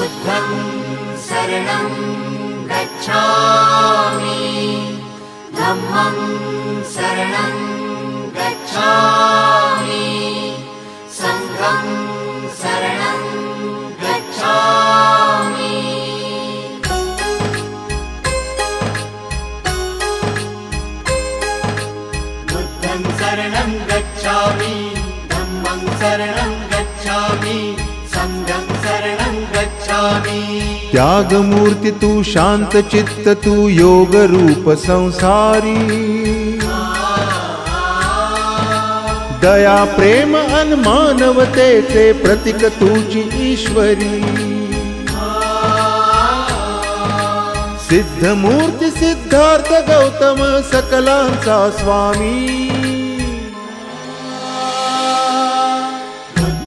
बुद्धं शरणं गच्छामि धम्मं शरणं गच्छामि संघं शरणं गच्छामि। बुद्धं शरणं गच्छामि धम्मं शरणं गच्छामि संघं शरणं गच्छामि। त्याग मूर्ति तू शांत चित्त तू योग रूप संसारी, दया प्रेम अन मानवतेचे प्रतीक तुझी ईश्वरी। सिद्ध मूर्ति सिद्धार्थ गौतम सकलांचा स्वामी,